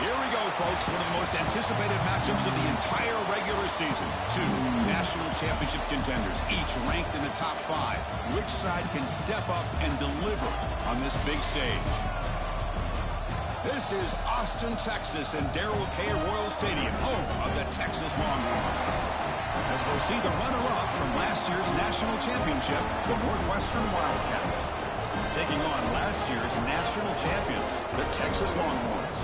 Here we go, folks. One of the most anticipated matchups of the entire regular season. Two national championship contenders, each ranked in the top 5. Which side can step up and deliver on this big stage? This is Austin, Texas, and Darrell K. Royal Stadium, home of the Texas Longhorns. As we'll see the runner-up from last year's national championship, the Northwestern Wildcats, taking on last year's national champions, the Texas Longhorns.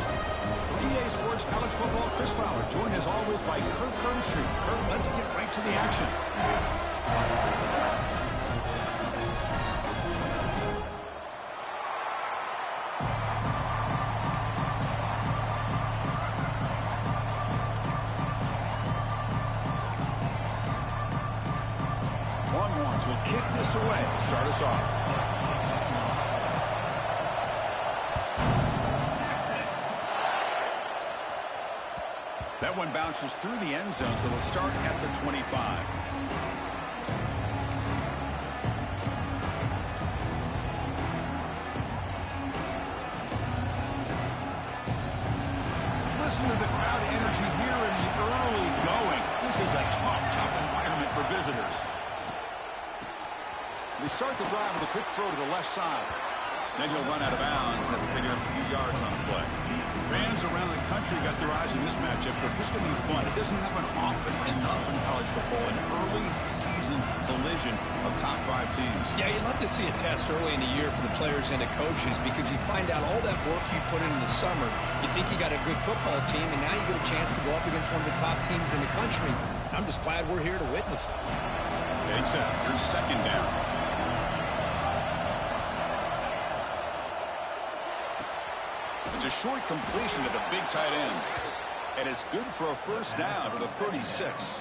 EA Sports College Football, Chris Fowler, joined as always by Kirk Herbstreit. Kirk, let's get right to the action. Longhorns will kick this away, start us off. That one bounces through the end zone, so they'll start at the 25. Listen to the crowd energy here in the early going. This is a tough environment for visitors. They start the drive with a quick throw to the left side. Then he'll run out of bounds after picking up a few yards on the play. Fans around the country got their eyes on this matchup, but this is going to be fun. It doesn't happen often enough in college football, an early season collision of top 5 teams. Yeah, you'd love to see a test early in the year for the players and the coaches because you find out all that work you put in the summer. You think you got a good football team, and now you get a chance to go up against one of the top teams in the country. I'm just glad we're here to witness it. Getting set. Here's second down. It's a short completion to the big tight end. And it's good for a first down to the 36.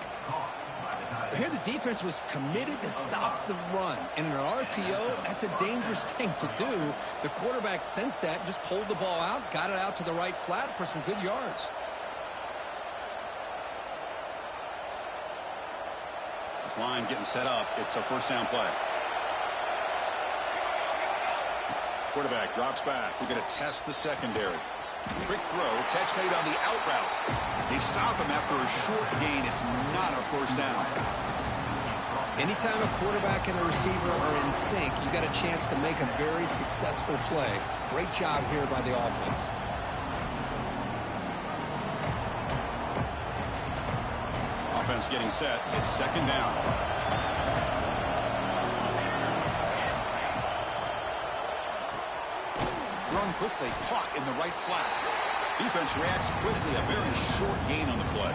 Here the defense was committed to stop the run. And in an RPO, that's a dangerous thing to do. The quarterback sensed that and just pulled the ball out, got it out to the right flat for some good yards. This line getting set up. It's a first down play. Quarterback drops back. We're going to test the secondary. Quick throw. Catch made on the out route. They stop him after a short gain. It's not a first down. Anytime a quarterback and a receiver are in sync, you got a chance to make a very successful play. Great job here by the offense. Offense getting set. It's second down. Thrown quickly, caught in the right flat. Defense reacts quickly. A very short gain on the play.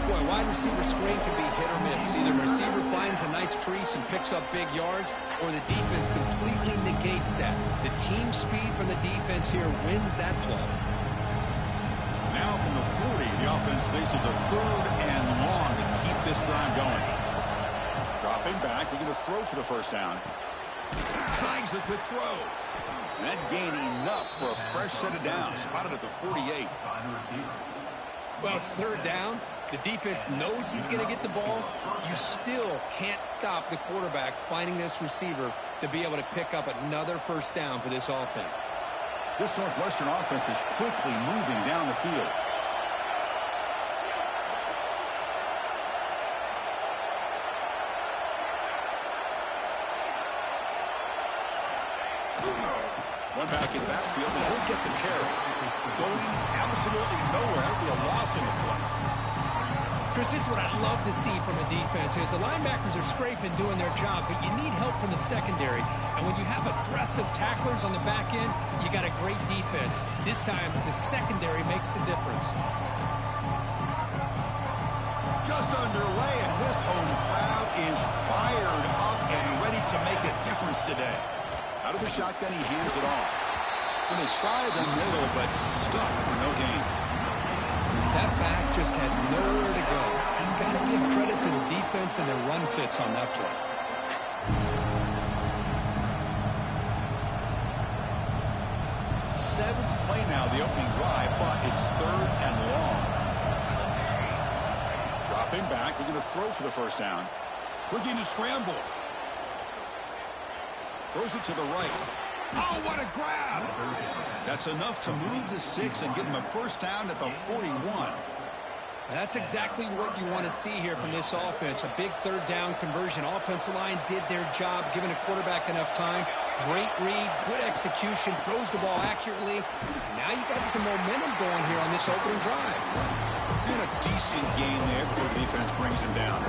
Boy, wide receiver screen can be hit or miss. Either the receiver finds a nice crease and picks up big yards, or the defense completely negates that. The team speed from the defense here wins that play. Now from the 40, the offense faces a third and long to keep this drive going. Dropping back, we're going to throw for the first down. Tries the quick throw. That gain enough for a fresh set of downs. Spotted at the 48. Well, it's third down. The defense knows he's going to get the ball. You still can't stop the quarterback finding this receiver to be able to pick up another first down for this offense. This Northwestern offense is quickly moving down the field. One back in the backfield, and he'll get the carry. Going absolutely nowhere. That'll be a loss in the play. Chris, this is what I'd love to see from a defense is the linebackers are scraping, doing their job, but you need help from the secondary. And when you have aggressive tacklers on the back end, you got a great defense. This time, the secondary makes the difference. Just underway, and this home crowd is fired up and ready to make a difference today. Out of the shotgun, he hands it off. When they try the middle, but stuck for no gain. That back just had nowhere to go. Got to give credit to the defense and their run fits on that play. Seventh play now, the opening drive, but it's third and long. Dropping back, we're going to throw for the first down. Looking to scramble. Throws it to the right. Oh, what a grab! That's enough to move the sticks and give them a first down at the 41. That's exactly what you want to see here from this offense. A big third down conversion. Offensive line did their job, giving a quarterback enough time. Great read, good execution, throws the ball accurately. And now you got some momentum going here on this opening drive. And a decent gain there before the defense brings him down.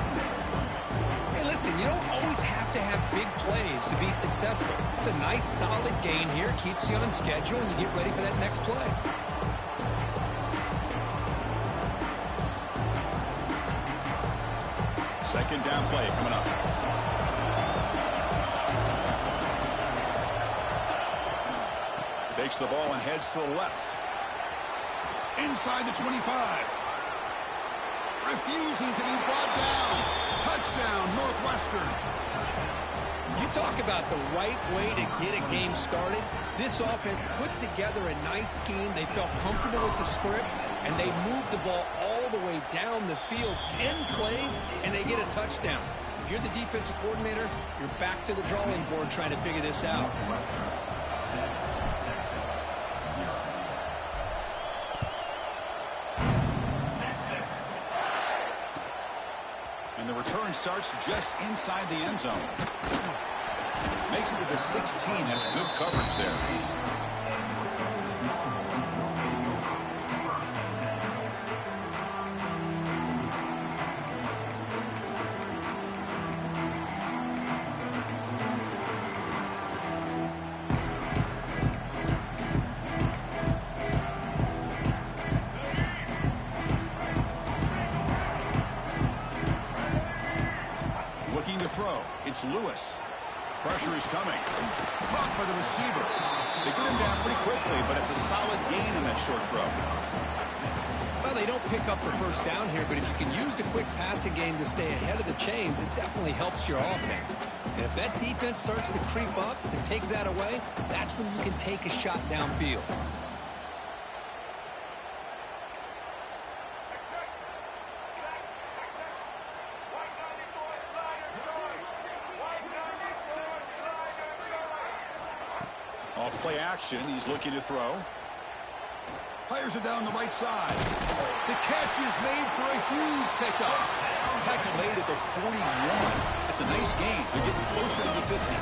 Hey, listen, you don't always have to have big plays to be successful. It's a nice, solid gain here. Keeps you on schedule, and you get ready for that next play. Second down play coming up. Takes the ball and heads to the left. Inside the 25. Refusing to be brought down. Touchdown, Northwestern. You talk about the right way to get a game started. This offense put together a nice scheme. They felt comfortable with the script, and they moved the ball all the way down the field. 10 plays, and they get a touchdown. If you're the defensive coordinator, you're back to the drawing board trying to figure this out. And the return starts just inside the end zone. Makes it to the 16. That's good coverage there. Looking to throw. It's Lewis. Pressure is coming. Caught by the receiver. They get him down pretty quickly, but it's a solid gain on that short throw. Well, they don't pick up the first down here, but if you can use the quick passing game to stay ahead of the chains, it definitely helps your offense. And if that defense starts to creep up and take that away, that's when you can take a shot downfield. Off play action, he's looking to throw. Fires it down the right side. The catch is made for a huge pickup. Tackle made at the 41. That's a nice gain. They're getting closer to the 50.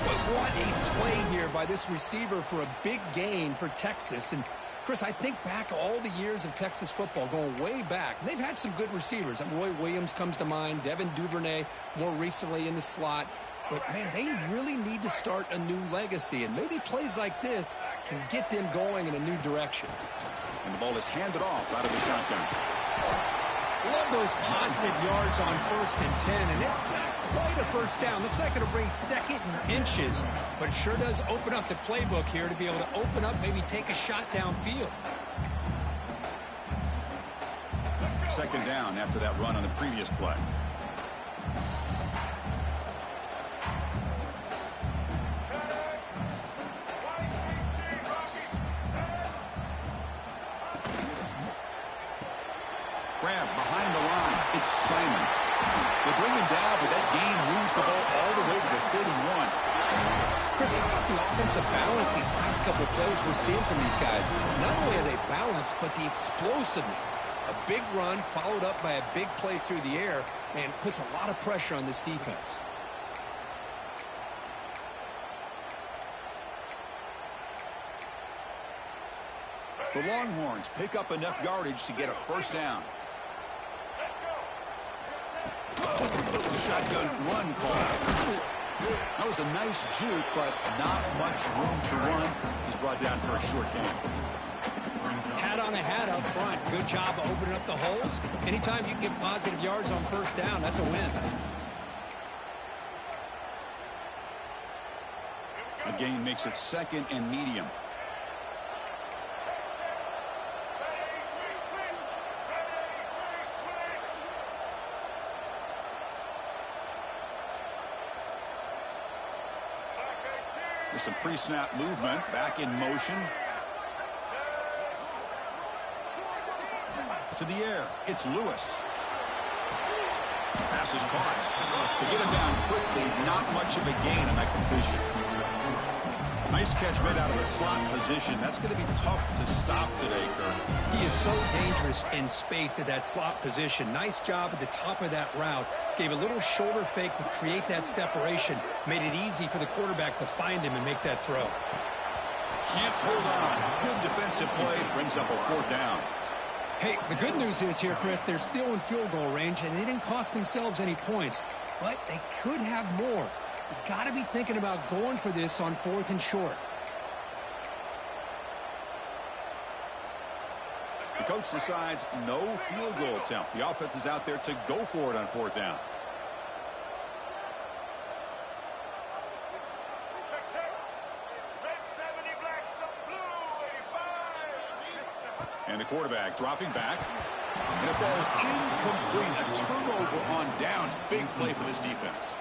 But what a play here by this receiver for a big gain for Texas. And Chris, I think back all the years of Texas football, going way back. And they've had some good receivers. Roy Williams comes to mind, Devin Duvernay more recently in the slot. But, man, they really need to start a new legacy. And maybe plays like this can get them going in a new direction. And the ball is handed off out of the shotgun. Love those positive yards on 1st and 10. And it's not quite a first down. Looks like it'll bring 2nd and inches. But it sure does open up the playbook here to be able to open up, maybe take a shot downfield. Second down after that run on the previous play. Grab behind the line. It's Simon. They bring him down, but that gain moves the ball all the way to the 31. Chris, how about the offensive balance these last couple of plays we're seeing from these guys? Not only are they balanced, but the explosiveness. A big run followed up by a big play through the air, and puts a lot of pressure on this defense. The Longhorns pick up enough yardage to get a first down. The shotgun run call. That was a nice juke, but not much room to run. He's brought down for a short gain. Hat on a hat up front. Good job of opening up the holes. Anytime you can get positive yards on first down, that's a win. The gain makes it 2nd and medium. There's some pre-snap movement, back in motion. To the air, it's Lewis. Pass is caught. They get him down quickly, not much of a gain on that completion. Nice catch made out of the slot position. That's going to be tough to stop today, Kirk. He is so dangerous in space at that slot position. Nice job at the top of that route. Gave a little shoulder fake to create that separation. Made it easy for the quarterback to find him and make that throw. Can't hold on. Good defensive play. Brings up a 4th down. Hey, the good news is here, Chris, they're still in field goal range, and they didn't cost themselves any points. But they could have more. You got to be thinking about going for this on 4th and short. The coach decides no field goal attempt. The offense is out there to go for it on 4th down. And the quarterback dropping back. And it falls incomplete. A turnover on downs. Big play for this defense.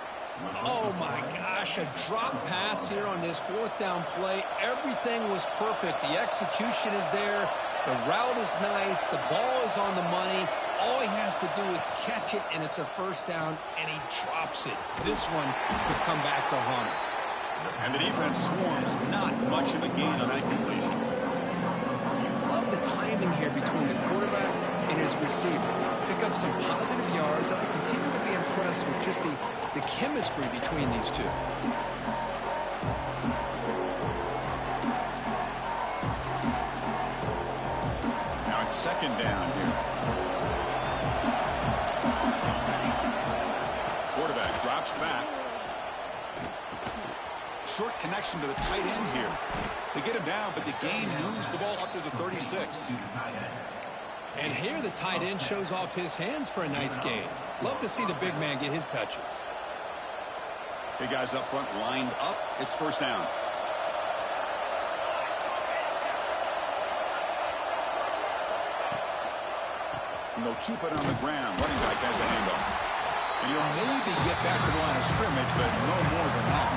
Oh, my gosh, a drop pass here on this 4th down play. Everything was perfect. The execution is there. The route is nice. The ball is on the money. All he has to do is catch it, and it's a 1st down, and he drops it. This one could come back to haunt him. And the defense swarms. Not much of a gain on that completion. Love the timing here between the quarterback and his receiver. Pick up some positive yards. I continue to be impressed with just the chemistry between these two. Now it's 2nd down here. Quarterback drops back. Short connection to the tight end here. They get him down, but the gain moves the ball up to the 36. And here the tight end shows off his hands for a nice gain. Love to see the big man get his touches. Big guys up front lined up. It's 1st down. And they'll keep it on the ground. Running back has a handoff. And he'll maybe get back to the line of scrimmage, but no more than that.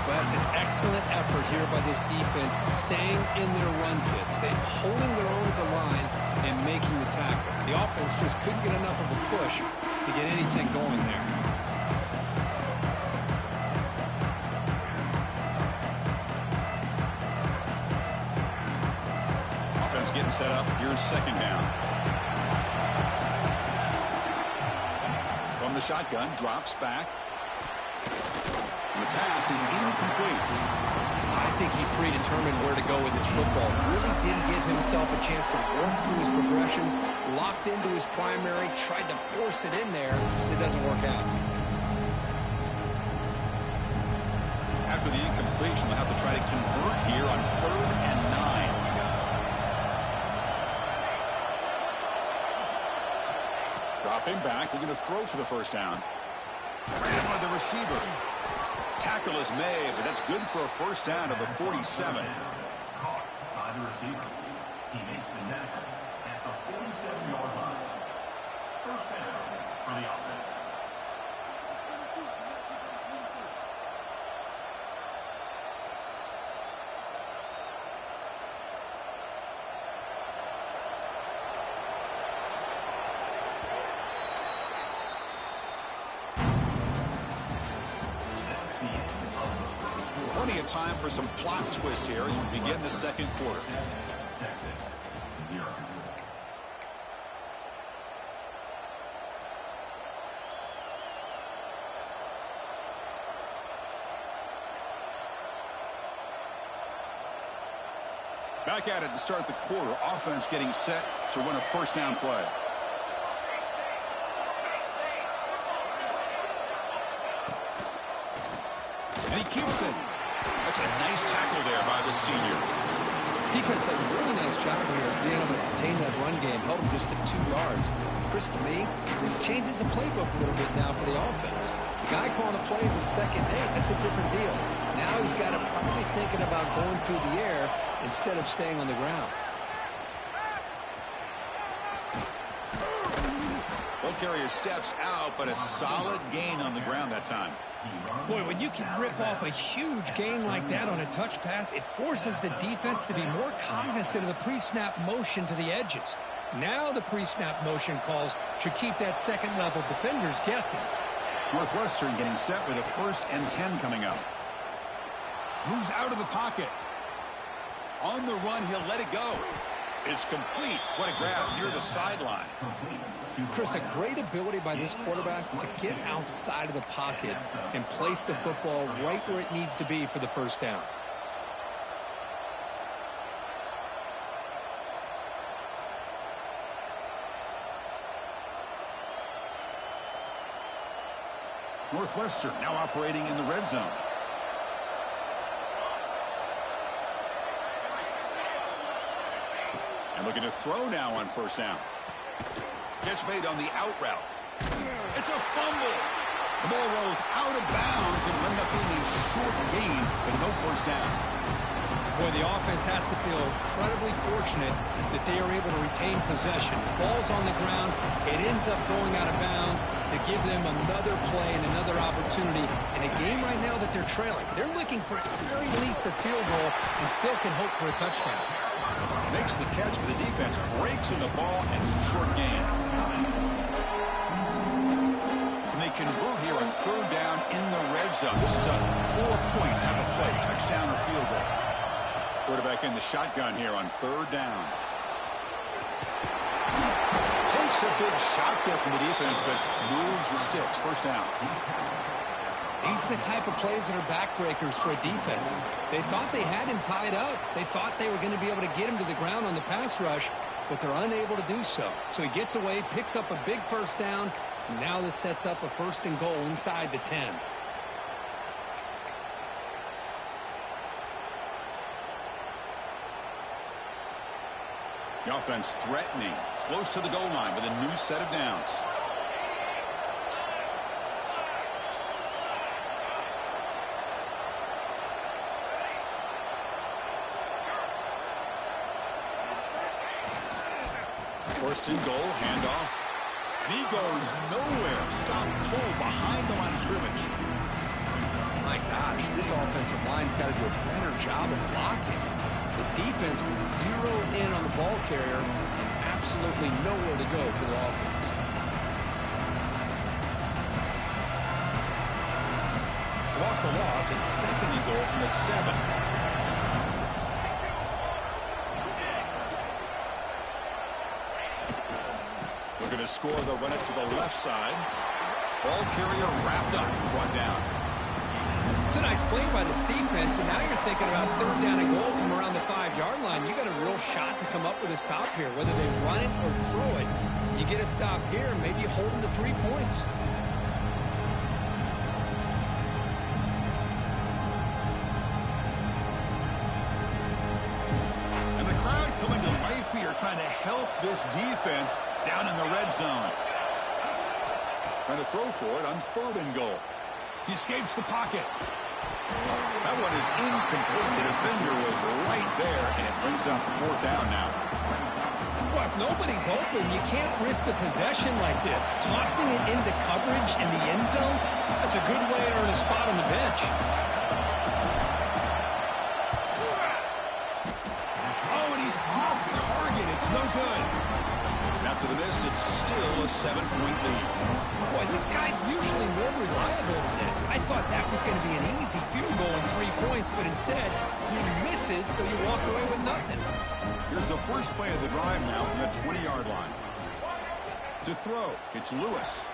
Well, that's an excellent effort here by this defense, staying in their run fit, holding their own at the line and making the tackle. The offense just couldn't get enough of a push to get anything going there. Offense getting set up. Here's 2nd down. From the shotgun, drops back. And the pass is incomplete. I think he predetermined where to go with his football. Really didn't give himself a chance to work through his progressions. Locked into his primary, tried to force it in there. It doesn't work out. After the incompletion, they'll have to try to convert here on 3rd and 9. Dropping back. They're going to throw for the 1st down. Ran by the receiver. Tackle is made, but that's good for a 1st down to the 47. Caught by the receiver. He makes the tackle at the 47-yard line. 1st down for the offense. Plenty of time for some plot twists here as we begin the 2nd quarter. Texas, 0. Back at it to start the quarter. Offense getting set to run a 1st down play. And he keeps it. That's a nice tackle there by the senior. Defense does a really nice job here of being able to contain that run game, held him just at 2 yards. Chris, to me, this changes the playbook a little bit now for the offense. The guy calling the plays at 2nd and 8, that's a different deal. Now he's got to probably thinking about going through the air instead of staying on the ground. Ball carrier steps out, but a solid gain on the ground that time. Boy, when you can rip off a huge gain like that on a touch pass, it forces the defense to be more cognizant of the pre-snap motion to the edges. Now the pre-snap motion calls should keep that 2nd level defenders guessing. Northwestern getting set with a 1st and 10 coming up. Moves out of the pocket. On the run, he'll let it go. It's complete. What a grab near the sideline. Chris, a great ability by this quarterback to get outside of the pocket and place the football right where it needs to be for the first down. Northwestern now operating in the red zone. And looking to throw now on first down. Catch made on the out route. It's a fumble. The ball rolls out of bounds and will end up being a short gain, but no first down. Boy, the offense has to feel incredibly fortunate that they are able to retain possession. Ball's on the ground. It ends up going out of bounds to give them another play and another opportunity in a game right now that they're trailing. They're looking for at very least a field goal and still can hope for a touchdown. Makes the catch, but the defense breaks in the ball and it's a short gain. And they convert here on third down in the red zone. This is a 4-point type of play, touchdown or field goal. Quarterback in the shotgun here on third down. Takes a big shot there from the defense, but moves the sticks. First down. These are the type of plays that are backbreakers for a defense. They thought they had him tied up. They thought they were going to be able to get him to the ground on the pass rush, but they're unable to do so. So he gets away, picks up a big first down, and now this sets up a first and goal inside the 10. The offense threatening, close to the goal line with a new set of downs. First and goal, handoff. And he goes nowhere. Stop pull behind the line of scrimmage. My gosh, this offensive line's got to do a better job of blocking. The defense was zeroed in on the ball carrier and absolutely nowhere to go for the offense. So off the loss, it's second and goal from the 7. Looking to score, they'll run it to the left side. Ball carrier wrapped up, brought down. It's a nice play by this defense, and now you're thinking about third down and goal from around the 5-yard line. You got a real shot to come up with a stop here, whether they run it or throw it. You get a stop here, maybe you hold them to 3 points. And the crowd coming to life here, trying to help this defense down in the red zone. Trying to throw for it on third and goal. He escapes the pocket. That one is incomplete. The defender was right there, and it brings up fourth down now. Well, if nobody's open, you can't risk the possession like this. Tossing it into coverage in the end zone, that's a good way to earn a spot on the bench. Oh, and he's off target. It's no good. After the miss, it's still a 7-point lead. Boy, this guy's usually more reliable than this. I thought that was going to be an easy field goal in 3 points, but instead, he misses, so you walk away with nothing. Here's the first play of the drive now from the 20-yard line. To throw, it's Lewis.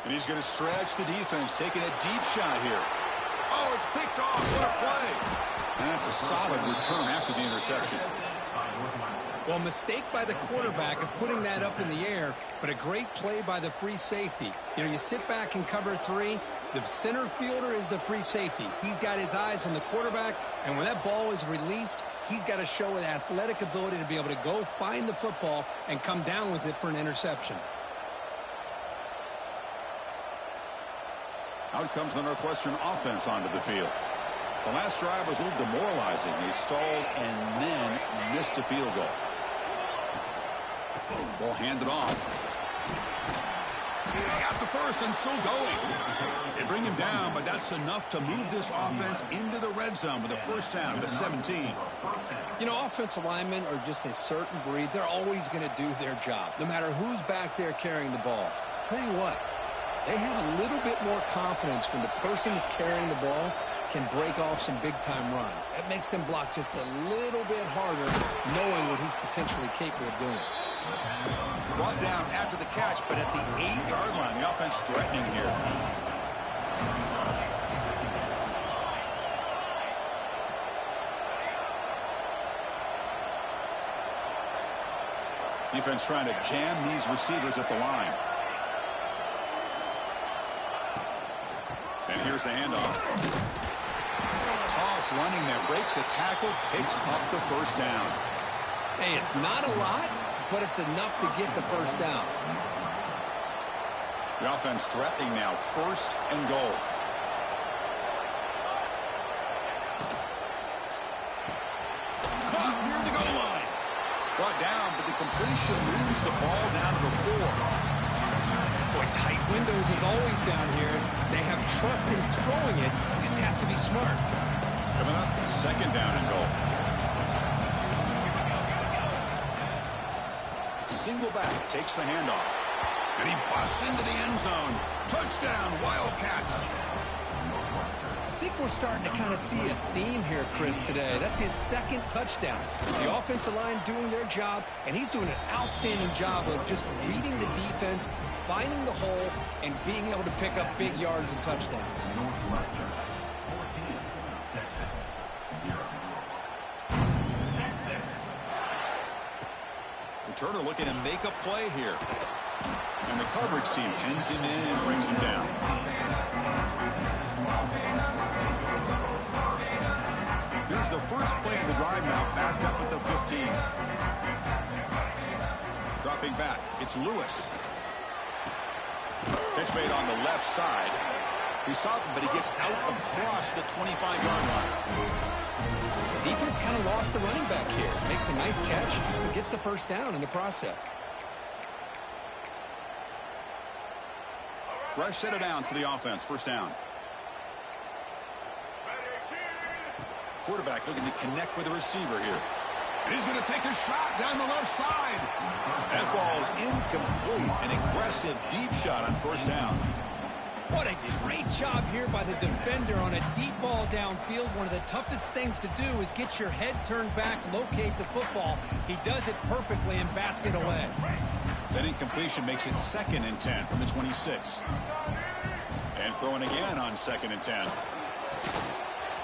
And he's going to stretch the defense, taking a deep shot here. Oh, it's picked off. What a play. And that's a solid return after the interception. Well, mistake by the quarterback of putting that up in the air, but a great play by the free safety. You know, you sit back and cover 3. The center fielder is the free safety. He's got his eyes on the quarterback, and when that ball is released, he's got to show an athletic ability to be able to go find the football and come down with it for an interception. Out comes the Northwestern offense onto the field. The last drive was a little demoralizing. They stalled and then missed a field goal. Ball handed off. He's got the first and still going. They bring him down, but that's enough to move this offense into the red zone with a first down to 17. You know, offensive linemen are just a certain breed. They're always going to do their job, no matter who's back there carrying the ball. I'll tell you what, they have a little bit more confidence when the person that's carrying the ball can break off some big-time runs. That makes him block just a little bit harder, knowing what he's potentially capable of doing. Brought down after the catch, but at the 8-yard line, the offense threatening here. Defense trying to jam these receivers at the line. And here's the handoff. Tough running that breaks a tackle, picks up the first down. Hey, it's not a lot, but it's enough to get the first down. The offense threatening now, 1st and goal. Caught near the goal line. Brought down, but the completion moves the ball down to the 4. Boy, tight windows is always down here. They have trust in throwing it. You just have to be smart. Coming up, 2nd down and goal. Single back takes the handoff. And he busts into the end zone. Touchdown, Wildcats. I think we're starting to kind of see a theme here, Chris, today. That's his 2nd touchdown. The offensive line doing their job, and he's doing an outstanding job of just reading the defense, finding the hole, and being able to pick up big yards and touchdowns. Northwestern, 14, Texas, 0. Texas. Returner looking to make a play here. And the coverage team pins him in and brings him down. Here's the first play of the drive now, backed up at the 15. Dropping back, it's Lewis. Pitch made on the left side. He stopped him, but he gets out across the 25-yard line. Defense kind of lost the running back here. Makes a nice catch and gets the first down in the process. Fresh set of downs for the offense. First down. Quarterback looking to connect with the receiver here. And he's going to take a shot down the left side. That ball's incomplete. An aggressive deep shot on first down. What a great job here by the defender on a deep ball downfield. One of the toughest things to do is get your head turned back, locate the football. He does it perfectly and bats it away. That incompletion makes it 2nd and 10 from the 26. And throwing again on 2nd and 10.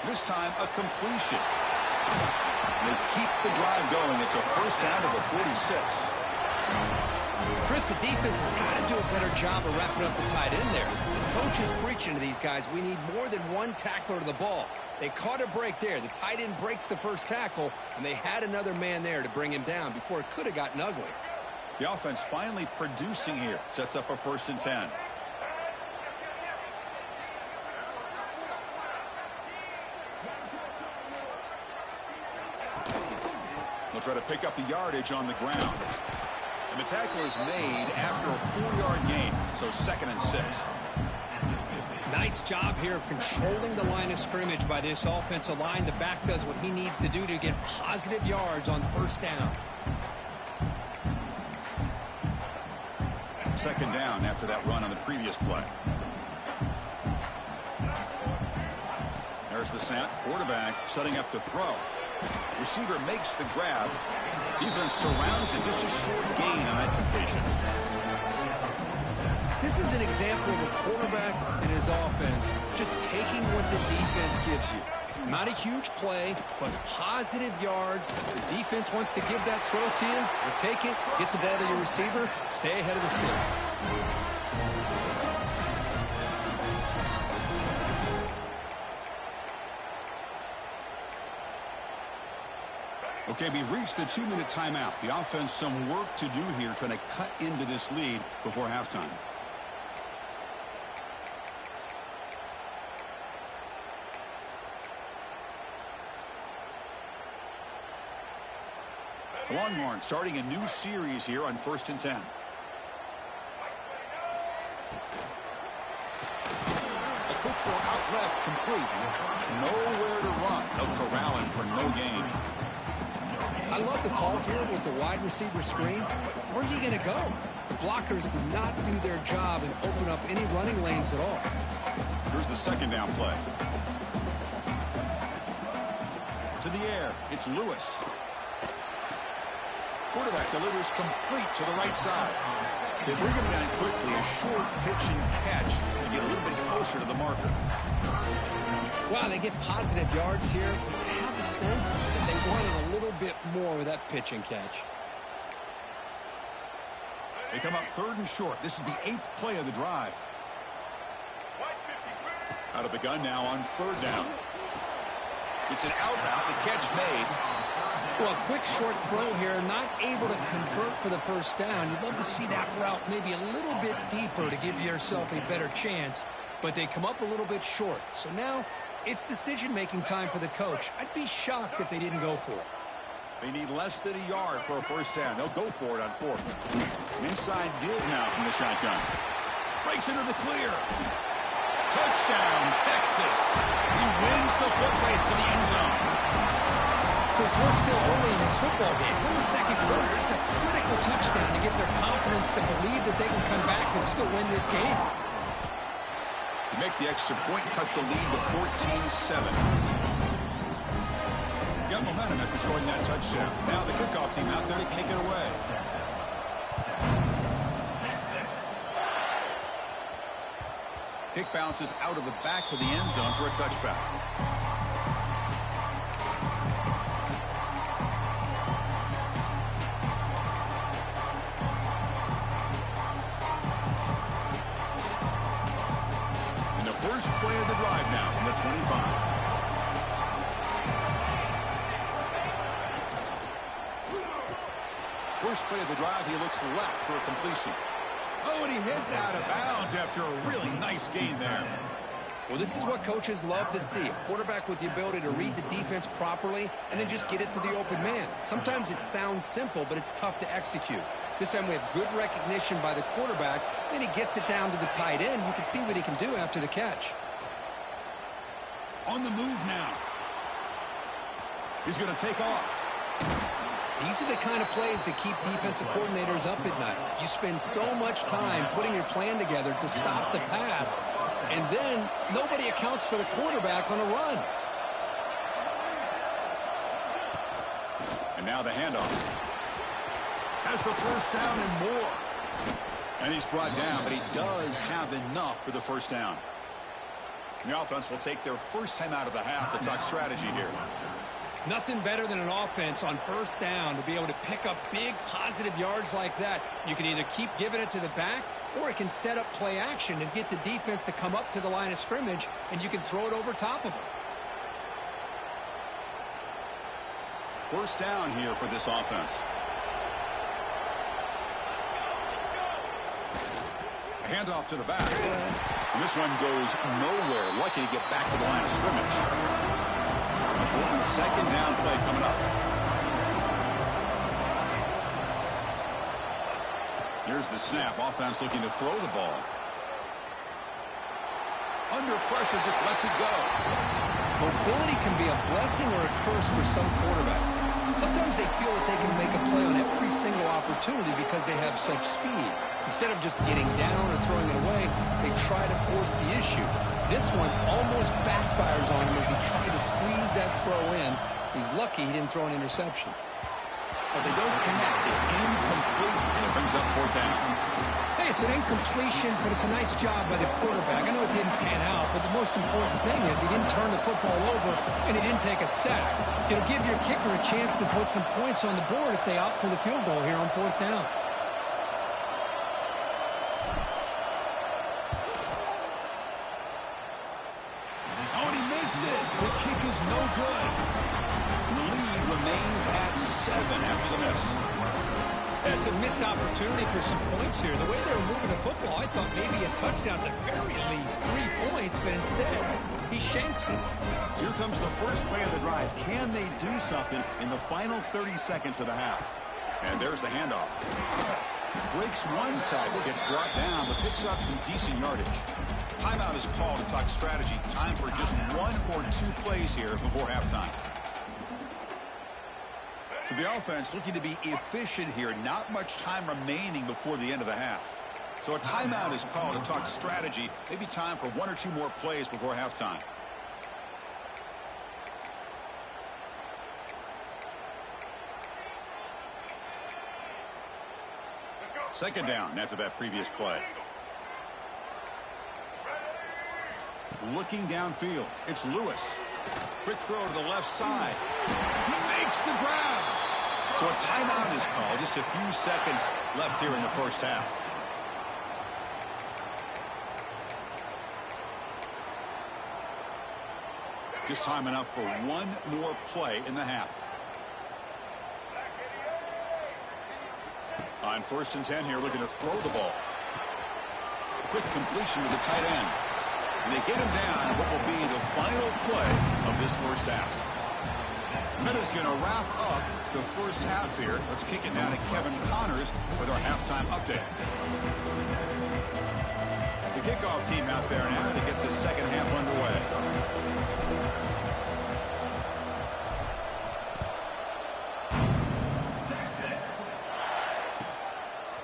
This time a completion. They keep the drive going. It's a first down to the 46. Chris, the defense has got to do a better job of wrapping up the tight end there. The coach is preaching to these guys, we need more than one tackler to the ball. They caught a break there. The tight end breaks the first tackle, and they had another man there to bring him down before it could have gotten ugly. The offense finally producing here. Sets up a 1st and 10. They'll try to pick up the yardage on the ground. And the tackle is made after a 4-yard gain, so 2nd and 6. Nice job here of controlling the line of scrimmage by this offensive line. The back does what he needs to do to get positive yards on first down. 2nd down after that run on the previous play. There's the snap. Quarterback setting up to throw. Receiver makes the grab. Defense surrounds him. Just a short gain on that completion. This is an example of a quarterback and his offense just taking what the defense gives you. Not a huge play, but positive yards. The defense wants to give that throw to you, or take it, get the ball to your receiver, stay ahead of the sticks. Okay, we reached the 2-minute timeout. The offense some work to do here, trying to cut into this lead before halftime. The Longhorns starting a new series here on 1st and 10. A quick throw out left, complete. Nowhere to run. They'll corral him for no gain. I love the call here with the wide receiver screen, but where's he going to go? The blockers do not do their job and open up any running lanes at all. Here's the 2nd down play. to the air. It's Lewis. Quarterback delivers complete to the right side. They bring him down quickly. A short pitch and catch to get a little bit closer to the marker. Wow, they get positive yards here. I have a sense that they wanted a little bit more with that pitch and catch. They come up 3rd and short. This is the 8th play of the drive. Out of the gun now on 3rd down. It's an out route. The catch made. Well, a quick short throw here, not able to convert for the first down. You'd love to see that route maybe a little bit deeper to give yourself a better chance, but they come up a little bit short. So now it's decision-making time for the coach. I'd be shocked if they didn't go for it. They need less than a yard for a first down. They'll go for it on 4th. Inside deal now from the shotgun. Breaks into the clear. Touchdown, Texas. He wins the foot race to the end zone. Chris, we're still early in this football game. We're in the second quarter. It's a critical touchdown to get their confidence to believe that they can come back and still win this game. To make the extra point, cut the lead to 14-7. Got momentum after scoring that touchdown. Now the kickoff team out there to kick it away. Kick bounces out of the back of the end zone for a touchback. And the first play of the drive now from the 25. First play of the drive, he looks left for a completion. Oh, and he heads out of bounds after a really nice gain there. Well, this is what coaches love to see. A quarterback with the ability to read the defense properly and then just get it to the open man. Sometimes it sounds simple, but it's tough to execute. This time we have good recognition by the quarterback. Then he gets it down to the tight end. You can see what he can do after the catch. On the move now. He's going to take off. These are the kind of plays that keep defensive coordinators up at night. You spend so much time putting your plan together to stop the pass, and then nobody accounts for the quarterback on a run. And now the handoff. Has the first down and more. And he's brought down, but he does have enough for the first down. The offense will take their first time out of the half to talk strategy here. Nothing better than an offense on first down to be able to pick up big positive yards like that. You can either keep giving it to the back, or it can set up play action and get the defense to come up to the line of scrimmage, and you can throw it over top of them. First down here for this offense. A handoff to the back. And this one goes nowhere. Lucky to get back to the line of scrimmage. Important second down play coming up. Here's the snap. Offense looking to throw the ball. Under pressure, just lets it go. Mobility can be a blessing or a curse for some quarterbacks. Sometimes they feel that they can make a play on every single opportunity because they have such speed. Instead of just getting down or throwing it away, they try to force the issue. This one almost backfires on him as he tried to squeeze that throw in. He's lucky he didn't throw an interception. But they don't connect. It's incomplete, and it brings up 4th down. Hey, it's an incompletion, but it's a nice job by the quarterback. I know it didn't pan out, but the most important thing is he didn't turn the football over and he didn't take a sack. It'll give your kicker a chance to put some points on the board if they opt for the field goal here on 4th down. Oh, and he missed it. The kick is no good. The lead remains at 7 after the miss. That's a missed opportunity for some points here. The way they were moving the football, I thought maybe a touchdown at the very least, 3 points, but instead, he shanks it. Here comes the first play of the drive. Can they do something in the final 30 seconds of the half? And there's the handoff. Breaks one tackle, gets brought down, but picks up some decent yardage. Timeout is called to talk strategy. Time for just 1 or 2 plays here before halftime. So the offense looking to be efficient here. Not much time remaining before the end of the half. So a timeout is called to talk strategy. Maybe time for 1 or 2 more plays before halftime. Second down after that previous play. Looking downfield, it's Lewis. Quick throw to the left side. He makes the grab. So a timeout is called. Just a few seconds left here in the first half. Just time enough for one more play in the half. On 1st and 10 here, looking to throw the ball. Quick completion to the tight end. And they get him down what will be the final play of this first half. Minutes going to wrap up the first half here. Let's kick it down to Kevin Connors with our halftime update. The kickoff team out there now to get the second half underway.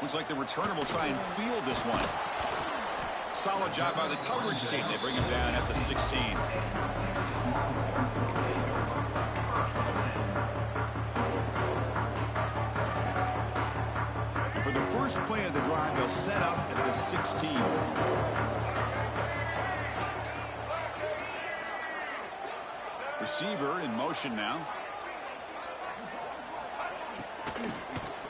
Looks like the returner will try and field this one. Solid job by the coverage team. They bring him down at the 16. And for the first play of the drive, they'll set up at the 16. Receiver in motion now.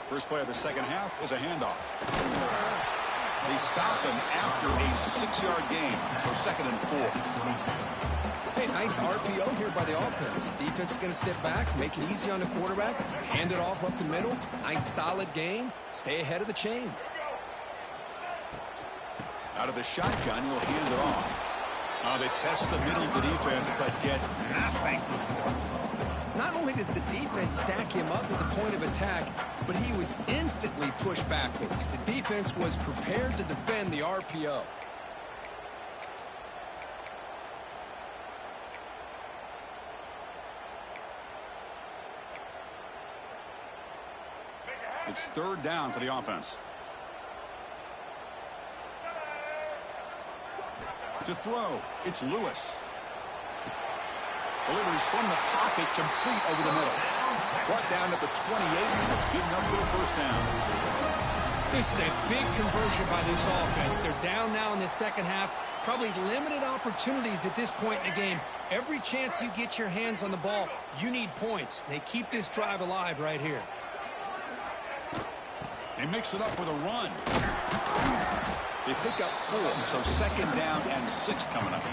First play of the second half is a handoff. They stop him after a 6-yard gain, so 2nd and 4. Hey, nice RPO here by the offense. Defense is going to sit back, make it easy on the quarterback, hand it off up the middle. Nice solid gain. Stay ahead of the chains. Out of the shotgun, he'll hand it off. They test the middle of the defense, but get nothing. Not only does the defense stack him up at the point of attack, but he was instantly pushed backwards. The defense was prepared to defend the RPO. It's 3rd down for the offense. To throw, it's Lewis. Delivers from the pocket, complete over the middle. Brought down at the 28, and it's good enough for the first down. This is a big conversion by this offense. They're down now in the second half. Probably limited opportunities at this point in the game. Every chance you get your hands on the ball, you need points. They keep this drive alive right here. They mix it up with a run. They pick up 4, so 2nd down and 6 coming up.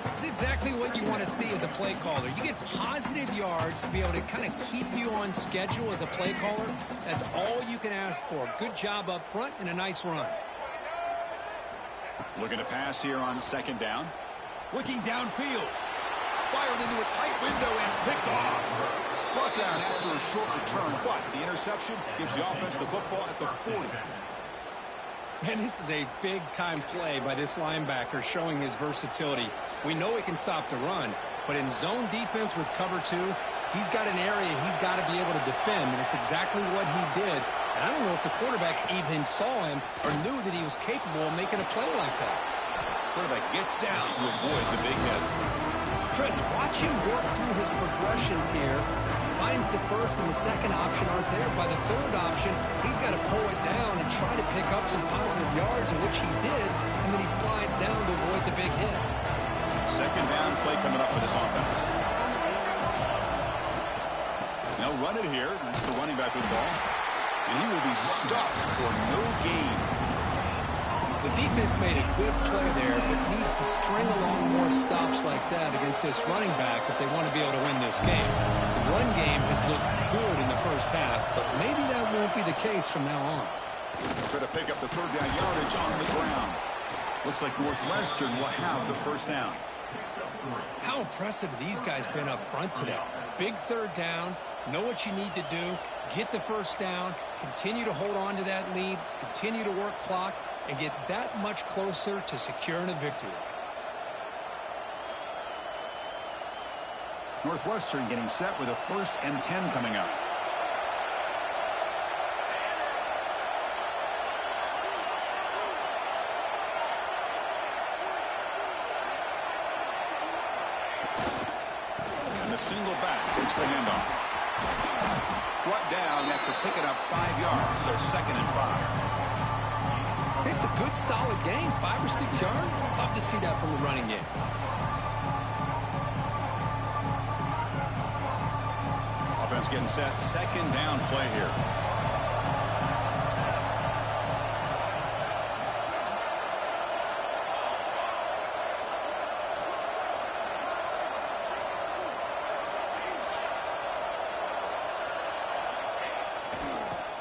That's exactly what you want to see as a play caller. You get positive yards to be able to kind of keep you on schedule as a play caller. That's all you can ask for. Good job up front and a nice run. Looking to pass here on 2nd down. Looking downfield. Fired into a tight window and picked off. Brought down after a short return, but the interception gives the offense the football at the 40. And this is a big-time play by this linebacker showing his versatility. We know he can stop the run, but in zone defense with cover 2, he's got an area he's got to be able to defend, and it's exactly what he did. And I don't know if the quarterback even saw him or knew that he was capable of making a play like that. Quarterback gets down to avoid the big hit. Chris, watch him work through his progressions here. Finds the first and the second option aren't there. By the 3rd option, he's got to pull it down and try to pick up some positive yards, in which he did, and then he slides down to avoid the big hit. 2nd down play coming up for this offense. They'll run it here. That's the running back with the ball. And he will be stuffed for no gain. The defense made a good play there, but needs to string along more stops like that against this running back if they want to be able to win this game. The run game has looked good in the first half, but maybe that won't be the case from now on. Try to pick up the 3rd down yardage on the ground. Looks like Northwestern will have the first down. How impressive have these guys been up front today? Big 3rd down, know what you need to do, get the first down, continue to hold on to that lead, continue to work clock, and get that much closer to securing a victory. Northwestern getting set with a 1st and 10 coming up. And the single back takes the handoff. brought down after picking up 5 yards, so 2nd and 5. It's a good, solid game. 5 or 6 yards. Love to see that from the running game. Offense getting set. 2nd down play here.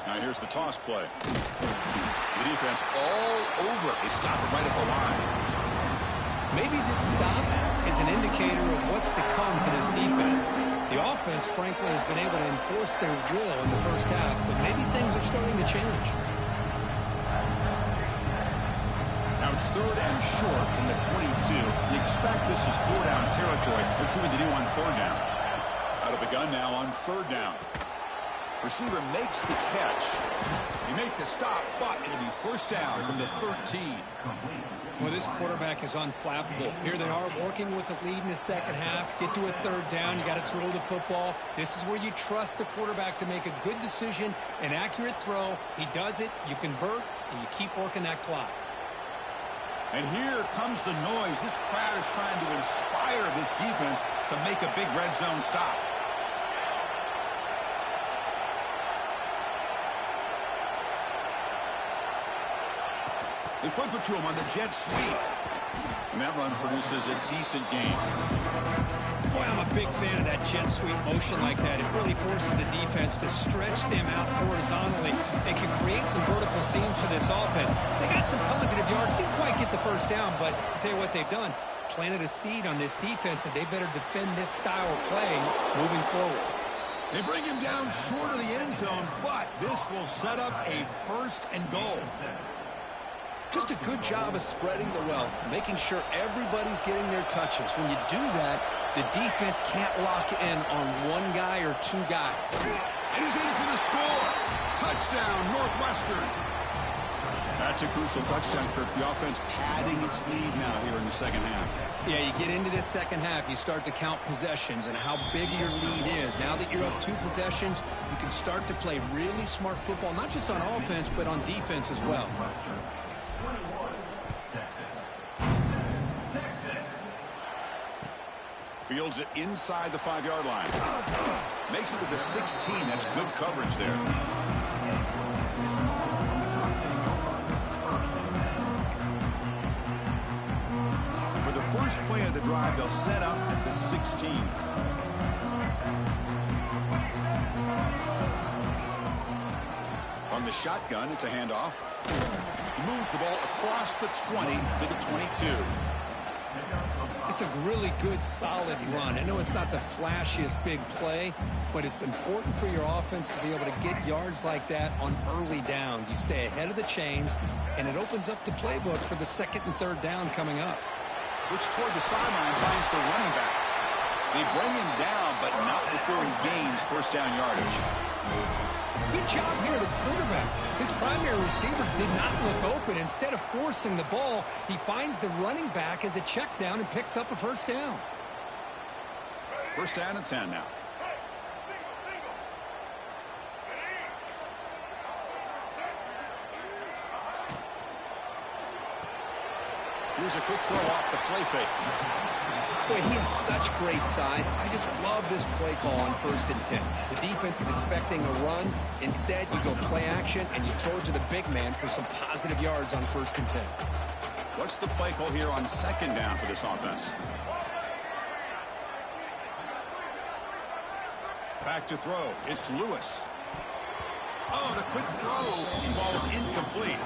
Now here's the toss play. The defense all over. They stop it right at the line. Maybe this stop is an indicator of what's to come for this defense. The offense, frankly, has been able to enforce their will in the first half, but maybe things are starting to change. Now it's 3rd and short in the 22. You expect this is 4-down territory. Let's see what they do on 3rd down. Out of the gun now on 3rd down. Receiver makes the catch. You make the stop, but it'll be 1st down from the 13. Well, this quarterback is unflappable. Here they are working with the lead in the second half. Get to a 3rd down. You got to throw the football. This is where you trust the quarterback to make a good decision, an accurate throw. He does it. You convert, and you keep working that clock. And here comes the noise. This crowd is trying to inspire this defense to make a big red zone stop. They flip it to him on the jet sweep. And that run produces a decent gain. Boy, I'm a big fan of that jet sweep motion like that. It really forces the defense to stretch them out horizontally and can create some vertical seams for this offense. They got some positive yards. Didn't quite get the 1st down, but I'll tell you what they've done. Planted a seed on this defense that they better defend this style of play moving forward. They bring him down short of the end zone, but this will set up a 1st and goal. Just a good job of spreading the wealth, making sure everybody's getting their touches. When you do that, the defense can't lock in on one guy or 2 guys. And he's in for the score. Touchdown, Northwestern. That's a crucial touchdown, Kirk. The offense padding its lead now here in the second half. Yeah, you get into this second half, you start to count possessions and how big your lead is. Now that you're up 2 possessions, you can start to play really smart football, not just on offense, but on defense as well. Fields it inside the 5-yard line. Makes it to the 16. That's good coverage there. For the first play of the drive, they'll set up at the 16. From the shotgun, it's a handoff. He moves the ball across the 20 to the 22. It's a really good, solid run. I know it's not the flashiest big play, but it's important for your offense to be able to get yards like that on early downs. You stay ahead of the chains, and it opens up the playbook for the 2nd and 3rd down coming up. Looks toward the sideline, finds the running back. They bring him down, but not before he gains 1st down yardage. Good job here, the quarterback. His primary receiver did not look open. Instead of forcing the ball, he finds the running back as a check down and picks up a 1st down. 1st down and 10 now. Here's a quick throw off the play fake. Boy, he has such great size. I just love this play call on 1st and 10. The defense is expecting a run. Instead, you go play action, and you throw it to the big man for some positive yards on 1st and 10. What's the play call here on 2nd down for this offense? Back to throw. It's Lewis. Oh, the quick throw falls incomplete.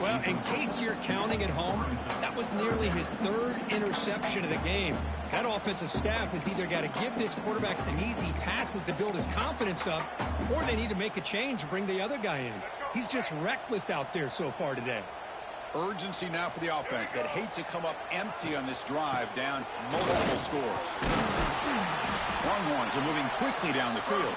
Well, in case you're counting at home, that was nearly his 3rd interception of the game. That offensive staff has either got to give this quarterback some easy passes to build his confidence up, or they need to make a change and bring the other guy in. He's just reckless out there so far today. Urgency now for the offense that hate to come up empty on this drive, down multiple scores. Longhorns are moving quickly down the field.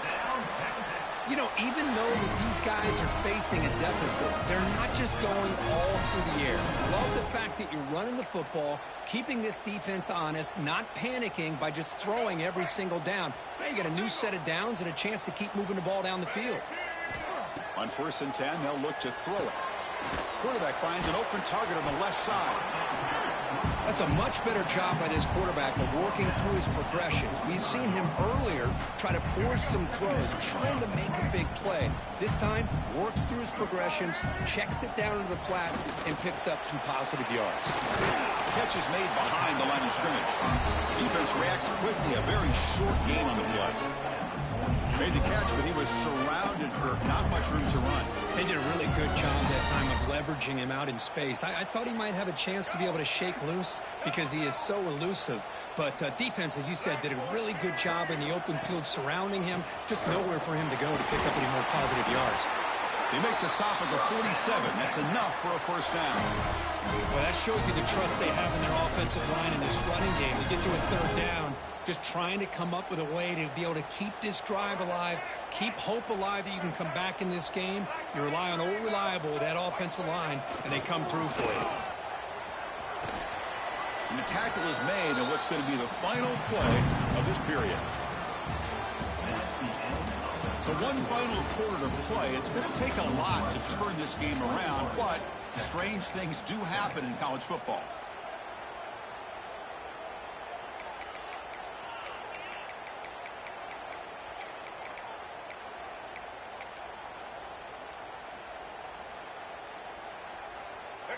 You know, even though that these guys are facing a deficit, they're not just going all through the air. Love the fact that you're running the football, keeping this defense honest, not panicking by just throwing every single down. Now you got a new set of downs and a chance to keep moving the ball down the field. On 1st and 10, they'll look to throw it. Quarterback finds an open target on the left side. That's a much better job by this quarterback of working through his progressions. We've seen him earlier try to force some throws, trying to make a big play. This time, works through his progressions, checks it down into the flat, and picks up some positive yards. Catch is made behind the line of scrimmage. Defense reacts quickly, a very short gain on the play. Made the catch, but he was surrounded, Kirk. Not much room to run. They did a really good job that time of leveraging him out in space. I thought he might have a chance to be able to shake loose because he is so elusive. But defense, as you said, did a really good job in the open field surrounding him. Just nowhere for him to go to pick up any more positive yards. They make the stop at the 47. That's enough for a first down. Well, that shows you the trust they have in their offensive line in this running game. To get to a 3rd down, just trying to come up with a way to be able to keep this drive alive, keep hope alive that you can come back in this game. You rely on old reliable, that offensive line, and they come through for you. And the tackle is made on what's going to be the final play of this period. So one final quarter to play. It's going to take a lot to turn this game around, but strange things do happen in college football.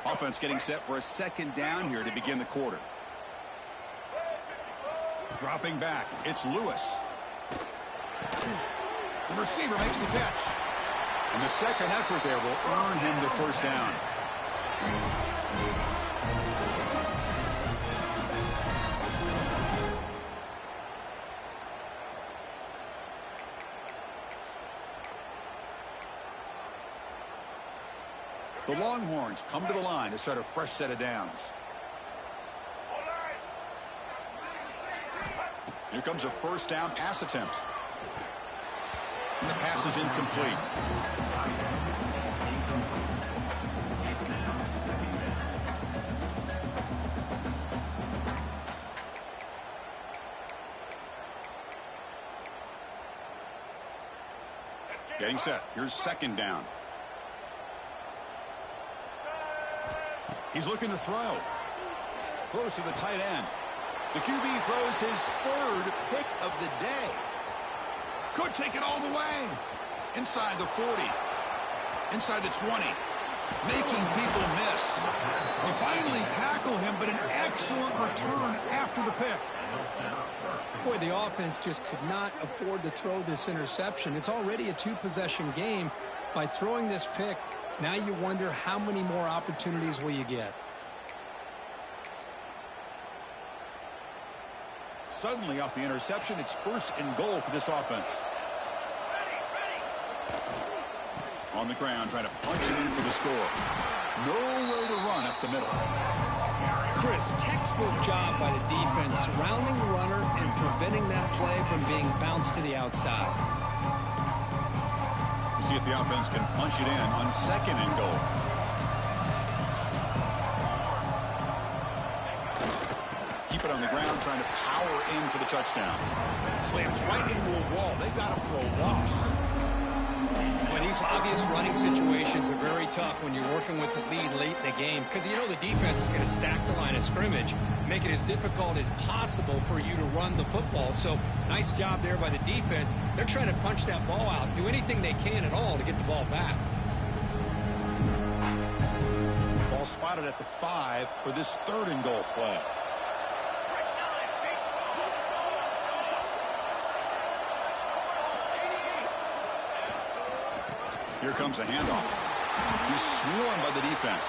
Offense getting set for a 2nd down here to begin the quarter. Dropping back, it's Lewis. The receiver makes the catch. And the second effort there will earn him the first down. The Longhorns come to the line to start a fresh set of downs. Here comes a first down pass attempt. And the pass is incomplete. Getting set. Here's 2nd down. He's looking to throw. Throws to the tight end. The QB throws his 3rd pick of the day. Could take it all the way. Inside the 40. Inside the 20. Making people miss. They finally tackle him, but an excellent return after the pick. Boy, the offense just could not afford to throw this interception. It's already a 2-possession game. By throwing this pick, now you wonder how many more opportunities will you get. Suddenly off the interception, it's 1st and goal for this offense. On the ground, trying to punch it in for the score. Nowhere to run up the middle. Chris, textbook job by the defense surrounding the runner and preventing that play from being bounced to the outside. See if the offense can punch it in on 2nd and goal. Keep it on the ground, trying to power in for the touchdown. Slams right into a wall. They've got him for a loss. But these obvious running situations are very tough when you're working with the lead late in the game because you know the defense is going to stack the line of scrimmage, make it as difficult as possible for you to run the football. So nice job there by the defense. They're trying to punch that ball out, do anything they can at all to get the ball back. Ball spotted at the 5 for this 3rd and goal play. Here comes a handoff. He's swarmed by the defense.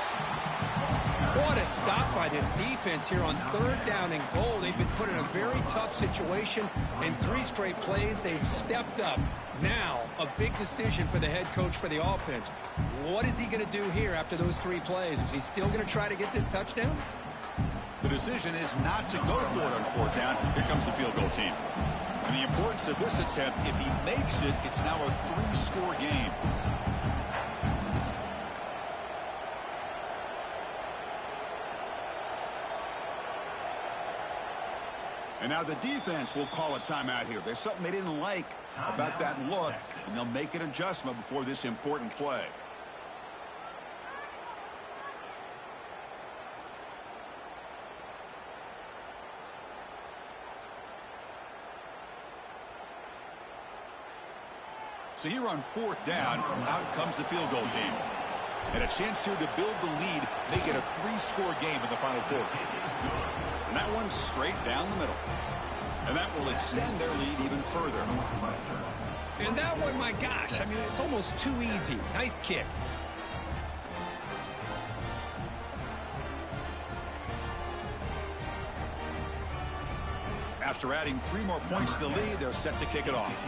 What a stop by this defense here on 3rd down and goal. They've been put in a very tough situation. In 3 straight plays, they've stepped up. Now, a big decision for the head coach for the offense. What is he going to do here after those 3 plays? Is he still going to try to get this touchdown? The decision is not to go for it on 4th down. Here comes the field goal team. And the importance of this attempt, if he makes it, it's now a 3-score game. And now the defense will call a timeout here. There's something they didn't like about that look, and they'll make an adjustment before this important play. So here on 4th down, out comes the field goal team. And a chance here to build the lead, make it a 3-score game in the final quarter. And that one's straight down the middle. And that will extend their lead even further. And that one, my gosh, I mean, it's almost too easy. Nice kick. After adding 3 more points to the lead, they're set to kick it off.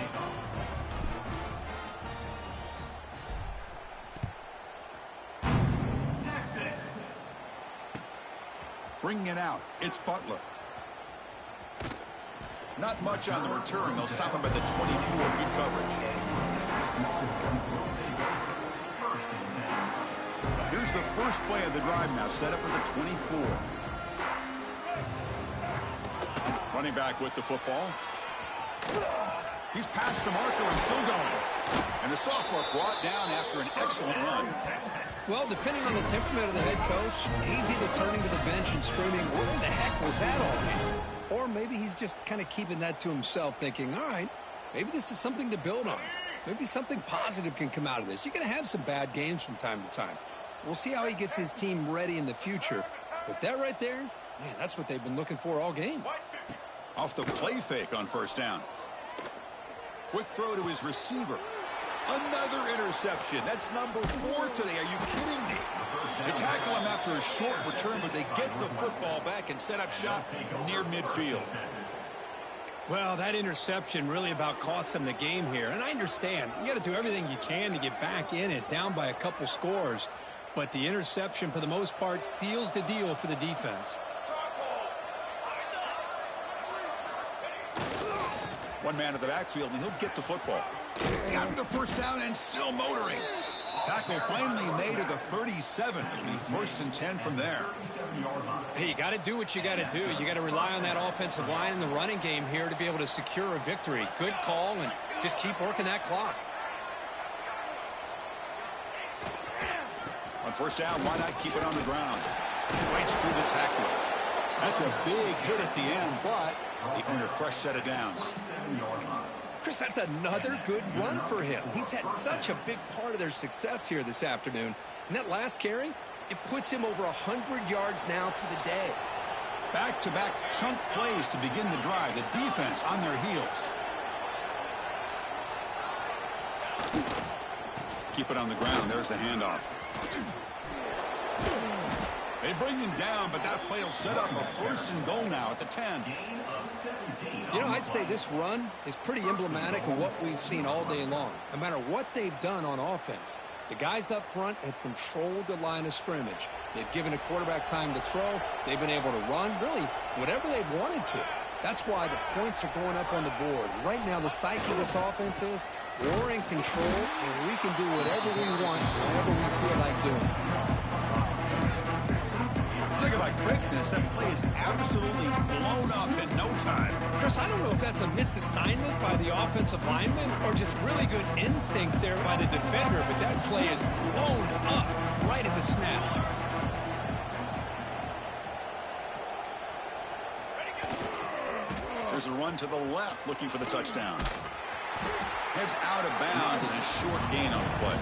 Bringing it out, it's Butler. Not much on the return. They'll stop him at the 24. Good coverage. Here's the first play of the drive now, set up at the 24. Running back with the football. He's past the marker and still going. And the sophomore brought down after an excellent run. Well, depending on the temperament of the head coach, he's either turning to the bench and screaming, where the heck was that all game? Or maybe he's just kind of keeping that to himself, thinking, all right, maybe this is something to build on. Maybe something positive can come out of this. You're going to have some bad games from time to time. We'll see how he gets his team ready in the future. But that right there, man, that's what they've been looking for all game. Off the play fake on 1st down. Quick throw to his receiver. Another interception. That's number 4 today. Are you kidding me? They tackle him after a short return, but they get the football back and set up shop near midfield. Well, that interception really about cost him the game here. And I understand. You got to do everything you can to get back in it, down by a couple scores. But the interception, for the most part, seals the deal for the defense. One man in the backfield, and he'll get the football. He's got the 1st down and still motoring. Tackle finally made at the 37. 1st and 10 from there. Hey, you got to do what you got to do. You got to rely on that offensive line and the running game here to be able to secure a victory. Good call, and just keep working that clock. On 1st down, why not keep it on the ground? Breaks through the tackle. That's a big hit at the end, but they earn a fresh set of downs. Chris, that's another good run for him. He's had such a big part of their success here this afternoon. And that last carry, it puts him over 100 yards now for the day. Back-to-back chunk plays to begin the drive. The defense on their heels. Keep it on the ground. There's the handoff. They bring him down, but that play will set up a 1st and goal now at the 10. You know, I'd say this run is pretty emblematic of what we've seen all day long. No matter what they've done on offense, the guys up front have controlled the line of scrimmage. They've given a quarterback time to throw. They've been able to run, really, whatever they've wanted to. That's why the points are going up on the board. Right now, the psyche of this offense is we're in control, and we can do whatever we want whenever we feel like doing it. Talk about quickness. That play is absolutely blown up in no time. Chris, I don't know if that's a misassignment by the offensive lineman or just really good instincts there by the defender, but that play is blown up right at the snap. There's a run to the left looking for the touchdown. Heads out of bounds as a short gain on the play.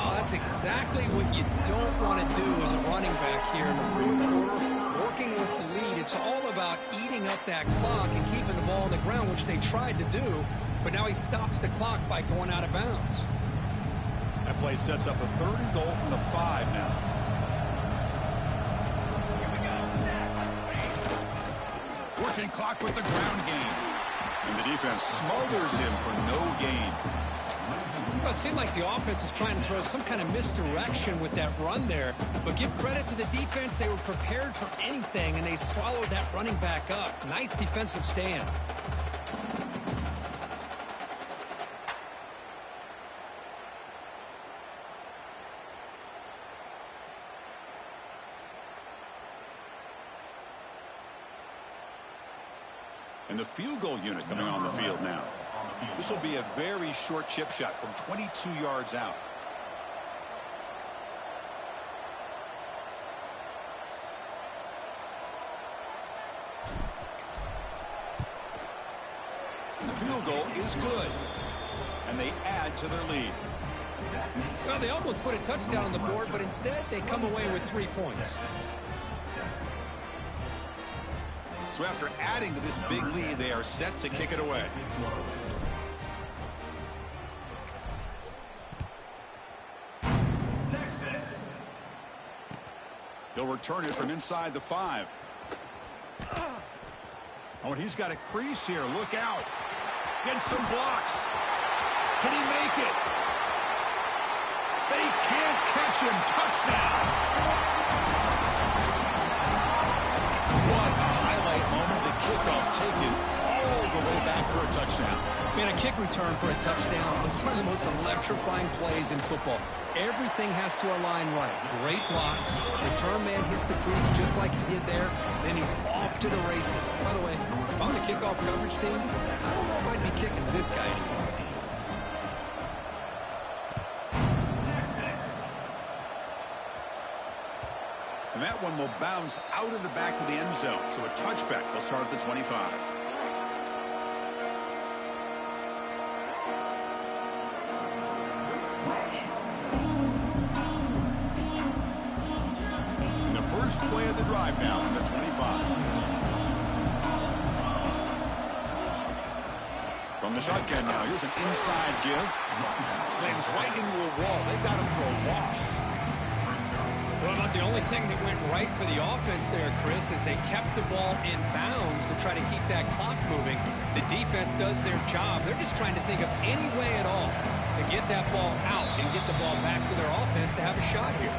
Oh, that's exactly what you don't want to do as a running back here in the 4th quarter. Working with the lead, it's all about eating up that clock and keeping the ball on the ground, which they tried to do, but now he stops the clock by going out of bounds. That play sets up a 3rd and goal from the 5 now. Working clock with the ground game. And the defense smothers him for no gain. Well, it seemed like the offense is trying to throw some kind of misdirection with that run there. But give credit to the defense. They were prepared for anything, and they swallowed that running back up. Nice defensive stand. And the field goal unit coming on the field now. This will be a very short chip shot from 22 yards out. The field goal is good. And they add to their lead. Well, they almost put a touchdown on the board, but instead they come away with 3 points. So after adding to this big lead, they are set to kick it away. He'll return it from inside the 5. Oh, and he's got a crease here. Look out. Getting some blocks. Can he make it? They can't catch him. Touchdown. What a highlight moment. The kickoff taken all the way back for a touchdown. Man, a kick return for a touchdown is one of the most electrifying plays in football. Everything has to align right. Great blocks. Return man hits the crease just like he did there. Then he's off to the races. By the way, if I'm the kickoff coverage team, I don't know if I'd be kicking this guy anymore. And that one will bounce out of the back of the end zone. So a touchback will start at the 25. And the first play of the drive now on the 25. From the shotgun now, here's an inside give. Slams right into a wall. They've got him for a loss. Well, about the only thing that went right for the offense there, Chris, is they kept the ball in bounds to try to keep that clock moving. The defense does their job. They're just trying to think of any way at all to get that ball out and get the ball back to their offense to have a shot here.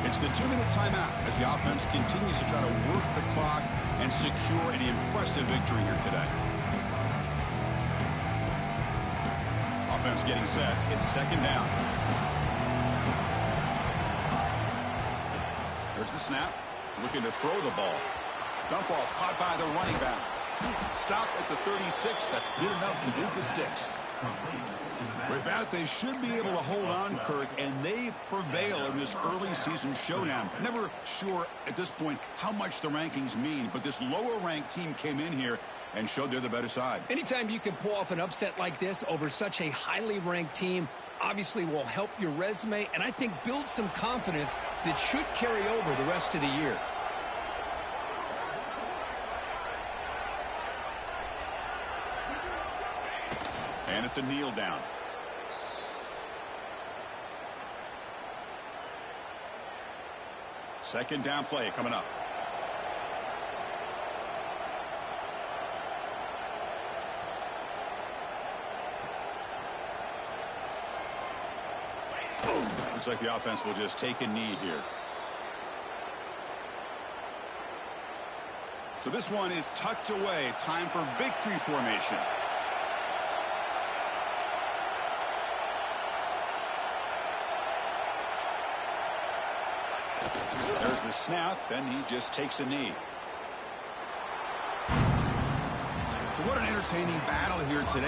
It's the 2-minute timeout as the offense continues to try to work the clock and secure an impressive victory here today. Offense getting set. It's second down. There's the snap. Looking to throw the ball. Dump off caught by the running back. Stop at the 36. That's good enough to move the sticks. With that, they should be able to hold on, Kirk, and they prevail in this early season showdown. Never sure at this point how much the rankings mean, but this lower-ranked team came in here and showed they're the better side. Anytime you can pull off an upset like this over such a highly ranked team, obviously will help your resume and I think build some confidence that should carry over the rest of the year. And it's a kneel down. Second down play coming up. Looks like the offense will just take a knee here. So this one is tucked away. Time for victory formation. There's the snap, and he just takes a knee. So what an entertaining battle here today.